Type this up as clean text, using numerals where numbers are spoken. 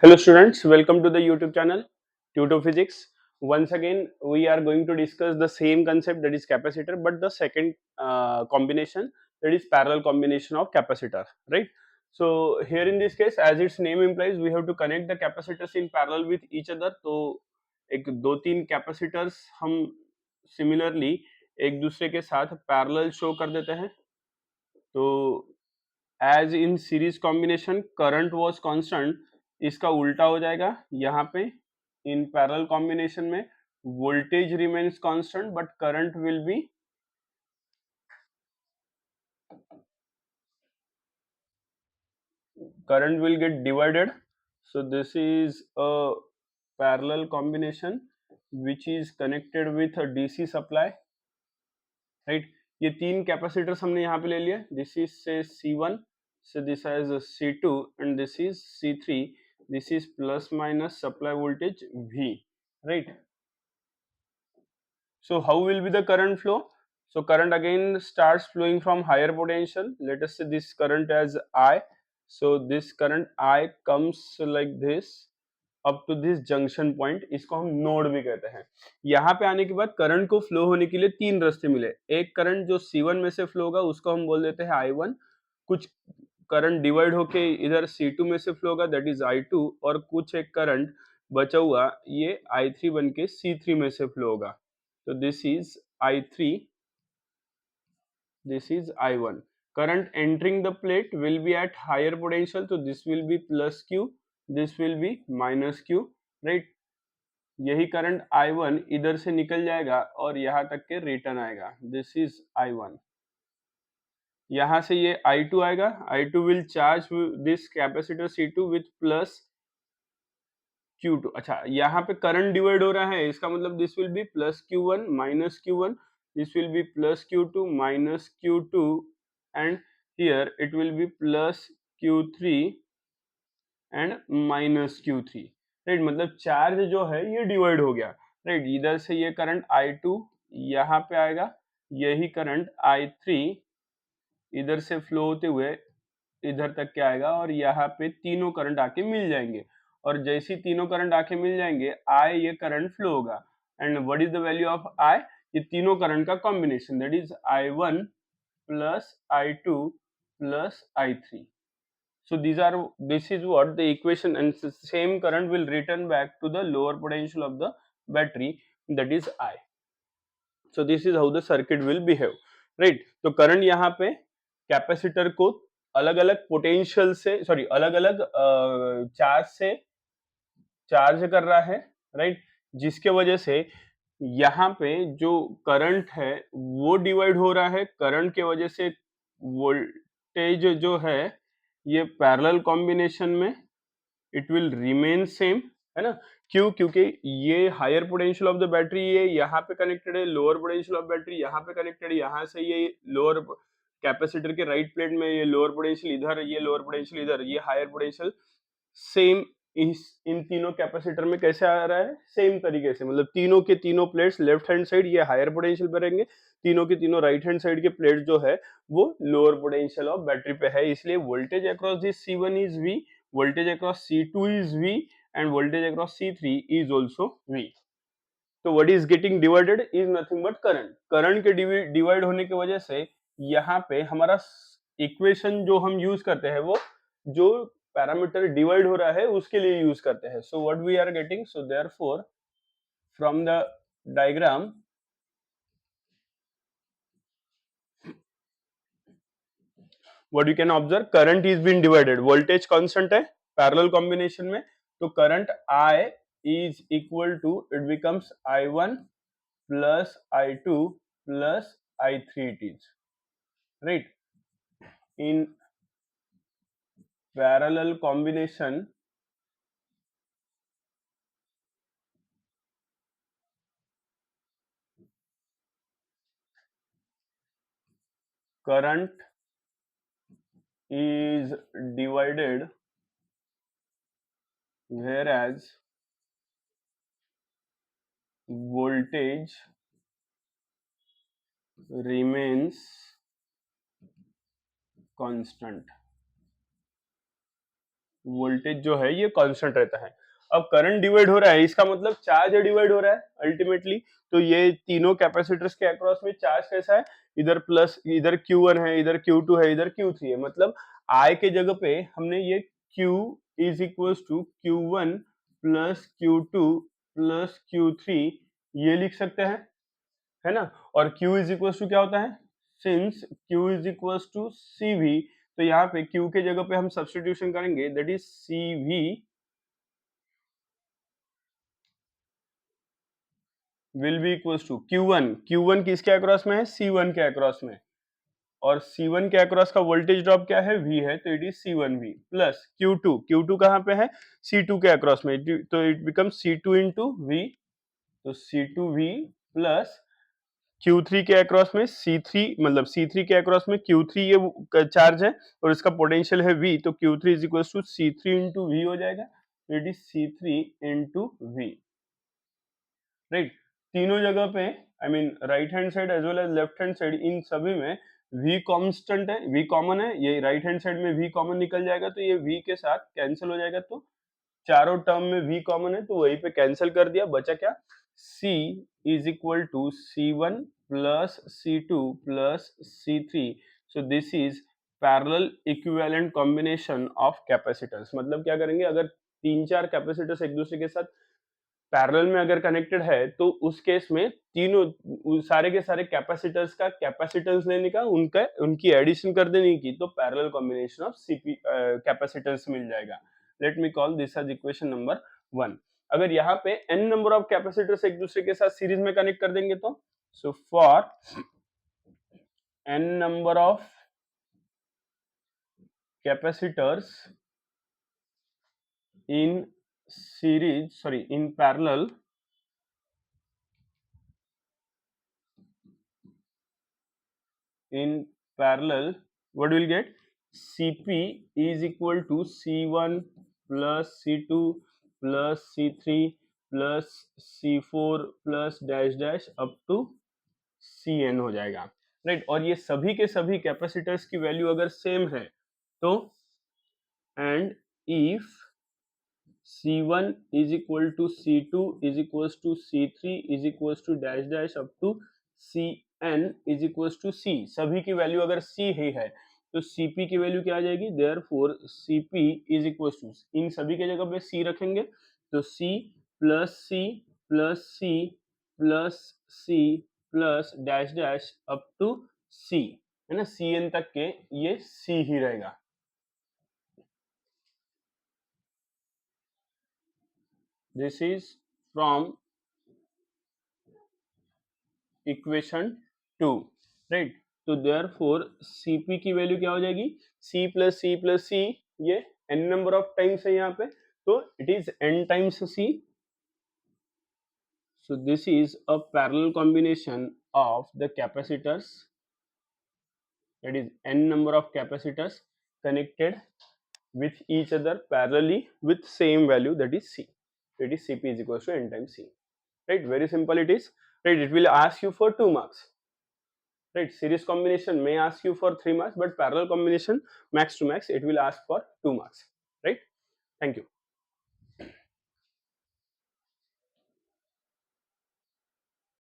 Hello students, welcome to the YouTube channel Tuto Physics. Once again, we are going to discuss the same concept, that is capacitor, but the second combination, that is parallel combination of capacitor, right? So here in this case, as its name implies, we have to connect the capacitors in parallel with each other. तो एक दो तीन capacitors हम similarly एक दूसरे के साथ parallel show कर देते हैं. तो as in series combination current was constant, इसका उल्टा हो जाएगा. यहाँ पे इन पैरेलल कॉम्बिनेशन में voltage remains constant but current will get divided. So this is a parallel combination which is connected with a DC supply, right? ये तीन capacitors हमने यहाँ पे ले लिए. दिस इज से C1, so this has a C2 and this is C3. This is plus minus supply voltage V, right? So how will be the current flow? So current again starts flowing from higher potential. Let us say this current as I. So this current I comes like this up to this junction point. इसको हम node भी कहते हैं. यहाँ पे आने के बाद करंट को फ्लो होने के लिए तीन रास्ते मिले. एक करंट जो C1 में से फ्लो होगा उसको हम बोल देते हैं I1. कुछ करंट डिवाइड होके इधर C2 में से फ्लो होगा, दैट इज I2. और कुछ एक करंट बचा हुआ ये I3 बन के C3 में से फ्लो होगा. तो this is I3, this is I1. Current entering the plate will be at higher potential, so this will be plus Q, this will be minus Q, right? यही करंट I1 इधर से निकल जाएगा और यहाँ तक के रिटर्न आएगा. This is I1. यहाँ से ये I2 आएगा. I2 will charge this capacitor C2 with plus Q2. अच्छा, यहाँ पे करंट डिवाइड हो रहा है, इसका मतलब this will be plus Q1 minus Q1, this will be plus Q2 minus Q2, and here it will be plus Q3 and minus Q3, right? मतलब charge जो है ये डिवाइड हो गया, राइट? इधर से ये करंट I2 यहाँ पे आएगा, यही करंट I3 इधर से फ्लो होते हुए इधर तक के आएगा और यहाँ पे तीनों करंट आके मिल जाएंगे. और जैसे ही तीनों करंट आके मिल जाएंगे, I ये करंट फ्लो होगा. And what is the value of I? ये तीनों करंट का combination, that is I1 plus I2 plus I3. So this is what the equation, and same current will return back to the lower potential of the battery, that is I. So this is how the circuit will behave, right? तो current यहाँ पे capacitor को अलग अलग potential से, sorry, अलग अलग charge से चार्ज कर रहा है, राइट? जिसके वजह से यहाँ पे जो करंट है वो डिवाइड हो रहा है. करंट के वजह से वोल्टेज जो है ये पैरेलल कॉम्बिनेशन में इट विल रिमेन सेम, है ना? क्यों? क्योंकि ये higher potential of the battery ये यहाँ पे कनेक्टेड है, लोअर पोटेंशियल ऑफ बैटरी यहाँ पे कनेक्टेड है. यहाँ से ये लोअर कैपेसिटर के राइट प्लेट में ये लोअर पोटेंशियल इधर, ये लोअर पोटेंशियल इधर, ये हायर पोटेंशियल सेम इन तीनों कैपेसिटर में कैसे आ रहा है? सेम तरीके से. मतलब तीनों के तीनों प्लेट्स लेफ्ट हैंड साइड ये हायर पोटेंशियल पे रहेंगे, तीनों के तीनों राइट हैंड साइड के प्लेट जो है वो लोअर पोटेंशियल ऑफ बैटरी पे है. इसलिए voltage across this C1 is V, voltage across C2 is V, and voltage across C3 is also V. तो what is getting divided is nothing but current. Current के divide होने की वजह से यहाँ पे हमारा इक्वेशन जो हम यूज करते हैं वो जो पैरामीटर डिवाइड हो रहा है उसके लिए यूज करते हैं. So what we are getting, so therefore from the diagram what you can observe, current is being divided, voltage constant है parallel combination में. तो current I is equal to, it becomes I1 plus I2 plus I3 it is, right? In parallel combination, current is divided, whereas voltage remains constant. Voltage जो है ये constant रहता है। अब current divide हो रहा है, इसका मतलब चार्ज डिवाइड हो रहा है अल्टीमेटली। तो ये तीनों कैपेसिटर्स के अक्रॉस में चार्ज कैसा है, इधर प्लस, इधर Q1 है, इधर Q2 है, इधर Q3 है। मतलब I के जगह पे हमने ये Q is equal to Q1 plus Q2 plus Q3 ये लिख सकते हैं, है ना। और Q इज इक्वल टू क्या होता है, since Q is equal to CV, तो यहाँ पे Q के जगह पे हम सब्स्टिट्यूशन करेंगे, that is CV will be equal to Q1 किसके अक्रॉस में है, C1 के अक्रॉस में, और C1 के अक्रॉस का वोल्टेज ड्रॉप क्या है, V है, तो it is C1V plus Q2 कहाँ पे है, C2 के अक्रॉस में, तो it become C2 into V, तो C2V प्लस Q3 के अक्रॉस में C3, मतलब C3 के अक्रॉस में Q3 ये चार्ज है और इसका पोटेंशियल है V, तो Q3 is equal to C3 into V हो जाएगा, तो it is C3 into V, right. तीनों जगह पे I mean right hand side as well as left hand side, इन सभी में V कांस्टेंट है, V कॉमन है, ये राइट हैंड साइड में V कॉमन निकल जाएगा, तो ये V के साथ कैंसिल हो जाएगा, तो चारों टर्म में V कॉमन है, तो वहीं पे कैंसिल कर दिया, बचा क्या, C is equal to C1 plus C2 plus C3, so this is parallel equivalent combination of capacitors. मतलब क्या करेंगे, अगर तीन चार कैपेसिटर्स एक दूसरे के साथ पैरेलल में अगर कनेक्टेड है, तो उस केस में तीनों सारे के सारे कैपेसिटर्स का कैपेसिटेंस लेने का, उनका उनकी एडिशन कर देने की, तो parallel combination of CP capacitance मिल जाएगा। Let me call this as equation number 1। अगर यहाँ पे n नंबर ऑफ कैपेसिटर्स एक दूसरे के साथ सीरीज में कनेक्ट कर देंगे, तो so for n number of capacitors in series, sorry, in parallel, what we'll get, Cp is equal to C1 plus C2 plus C3 plus C4 plus dash dash up to Cn हो जाएगा, right. और ये सभी के सभी capacitors की value अगर same है, तो and if C1 is equal to C2 is equals to C3 is equals to dash dash up to Cn is equals to C, सभी की वैल्यू अगर C ही है, तो Cp की वैल्यू क्या आ जाएगी, therefore Cp is equals to, इन सभी के जगह पे C रखेंगे, तो C plus C plus C plus C plus dash dash up to C, है ना, Cn तक के ये C ही रहेगा। This is from equation 2, right. तो देयरफॉर Cp की वैल्यू क्या हो जाएगी, C प्लस C, ये n नंबर ऑफ टाइम्स है यहाँ पे, तो it is n times C, so this is a parallel combination of the capacitors, that is n number of capacitors connected with each other parallelly with same value, that is C, that is Cp is equals to n times C, right, very simple it is, right। It will ask you for 2 marks, right, series combination may ask you for 3 marks, but parallel combination max to max it will ask for 2 marks, right। Thank you.